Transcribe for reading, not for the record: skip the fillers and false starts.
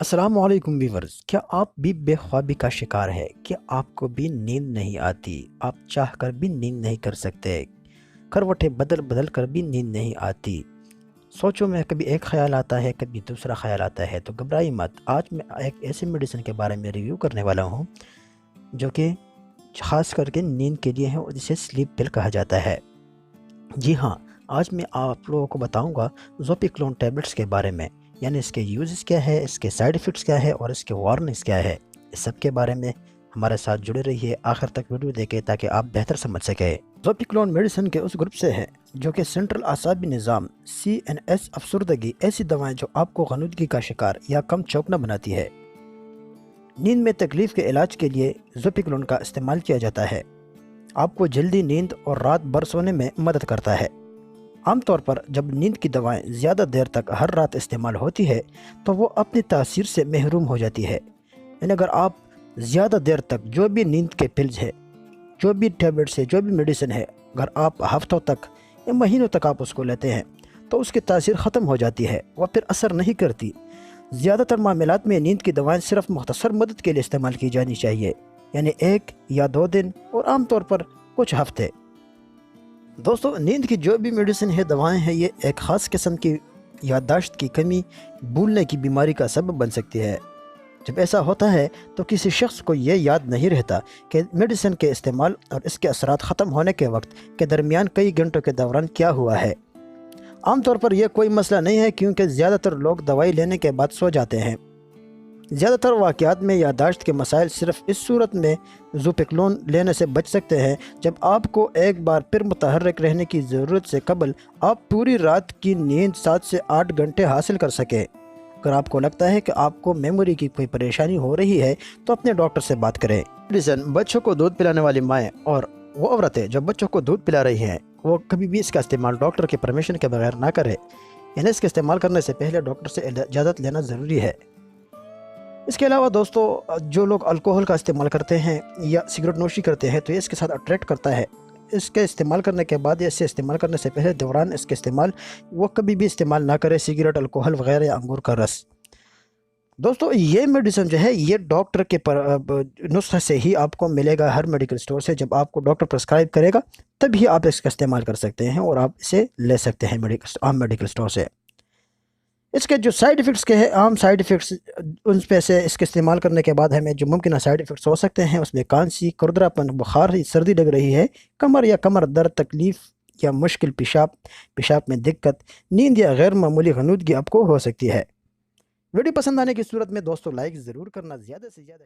अस्सलाम वालेकुम व्यूअर्स। क्या आप भी बेख्वाबी का शिकार है कि आपको भी नींद नहीं आती, आप चाह कर भी नींद नहीं कर सकते, करवटें बदल बदल कर भी नींद नहीं आती। सोचो में कभी एक ख्याल आता है, कभी दूसरा ख्याल आता है, तो घबराइए मत। आज मैं एक ऐसे मेडिसिन के बारे में रिव्यू करने वाला हूँ जो कि खास करके नींद के लिए है और जिसे स्लीप पिल कहा जाता है। जी हाँ, आज मैं आप लोगों को बताऊंगा ज़ोपिक्लोन टैबलेट्स के बारे में, यानी इसके यूज़ेस क्या है, इसके साइड इफ़ेक्ट्स क्या है और इसके वार्निंग्स क्या है। इस सब के बारे में हमारे साथ जुड़े रहिए, आखिर तक वीडियो देखें ताकि आप बेहतर समझ सकें। ज़ोपिक्लोन मेडिसिन के उस ग्रुप से है जो कि सेंट्रल आसाबी निज़ाम CNS अफसरदगी ऐसी दवाएं जो आपको गनुदगी का शिकार या कम चौकना बनाती है। नींद में तकलीफ़ के इलाज के लिए ज़ोपिक्लोन का इस्तेमाल किया जाता है। आपको जल्दी नींद और रात भर सोने में मदद करता है। आमतौर पर जब नींद की दवाएं ज़्यादा देर तक हर रात इस्तेमाल होती है तो वो अपनी तासीर से महरूम हो जाती है। यानी अगर आप ज़्यादा देर तक जो भी नींद के पिल्स है, जो भी टैबलेट्स है, जो भी मेडिसिन है, अगर आप हफ्तों तक या महीनों तक आप उसको लेते हैं तो उसकी तासीर ख़त्म हो जाती है, वह फिर असर नहीं करती। ज़्यादातर मामलात में नींद की दवाएं सिर्फ मुख्तसर मदद के लिए इस्तेमाल की जानी चाहिए, यानी 1 या 2 दिन और आमतौर पर कुछ हफ्ते। दोस्तों, नींद की जो भी मेडिसिन है, दवाएं हैं, ये एक ख़ास किस्म की याददाश्त की कमी, भूलने की बीमारी का सबब बन सकती है। जब ऐसा होता है तो किसी शख्स को ये याद नहीं रहता कि मेडिसिन के इस्तेमाल और इसके असरात ख़त्म होने के वक्त के दरमियान कई घंटों के दौरान क्या हुआ है। आमतौर पर यह कोई मसला नहीं है क्योंकि ज़्यादातर लोग दवाई लेने के बाद सो जाते हैं। ज़्यादातर वाक़यात में याददाश्त के मसाइल सिर्फ इस सूरत में ज़ोपिक्लोन लेने से बच सकते हैं जब आपको एक बार फिर मुतहर्रिक रहने की ज़रूरत से कबल आप पूरी रात की नींद 7 से 8 घंटे हासिल कर सकें। अगर आपको लगता है कि आपको मेमोरी की कोई परेशानी हो रही है तो अपने डॉक्टर से बात करें। मेडिसिन बच्चों को दूध पिलाने वाली माएँ और वो औरतें जो बच्चों को दूध पिला रही हैं, वो कभी भी इसका इस्तेमाल डॉक्टर के परमिशन के बगैर ना करें। यानी इसके इस्तेमाल करने से पहले डॉक्टर से इजाज़त लेना ज़रूरी है। इसके अलावा दोस्तों, जो लोग अल्कोहल का इस्तेमाल करते हैं या सिगरेट नोशी करते हैं तो ये इसके साथ अट्रैक्ट करता है। इसके इस्तेमाल करने के बाद या इसे इस्तेमाल करने से पहले दौरान इसके इस्तेमाल वो कभी भी इस्तेमाल ना करें सिगरेट, अल्कोहल वगैरह या अंगूर का रस। दोस्तों, ये मेडिसिन जो है ये डॉक्टर के नुस्खे से ही आपको मिलेगा हर मेडिकल स्टोर से। जब आपको डॉक्टर प्रेस्क्राइब करेगा तभी आप इसका इस्तेमाल कर सकते हैं और आप इसे ले सकते हैं आम मेडिकल स्टोर से। इसके जो साइड इफ़ेक्ट्स के हैं, आम साइड इफ़ेक्ट्स, उन पे से इसके इस्तेमाल करने के बाद हमें जो मुमकिन साइड इफ़ेक्ट्स हो सकते हैं उसमें खांसी, खुरदरापन, बुखार, सर्दी लग रही है, कमर या कमर दर्द, तकलीफ़ या मुश्किल पेशाब, पेशाब में दिक्कत, नींद या गैर मामूली गनुदगी आपको हो सकती है। वीडियो पसंद आने की सूरत में दोस्तों लाइक ज़रूर करना, ज़्यादा से ज़्यादा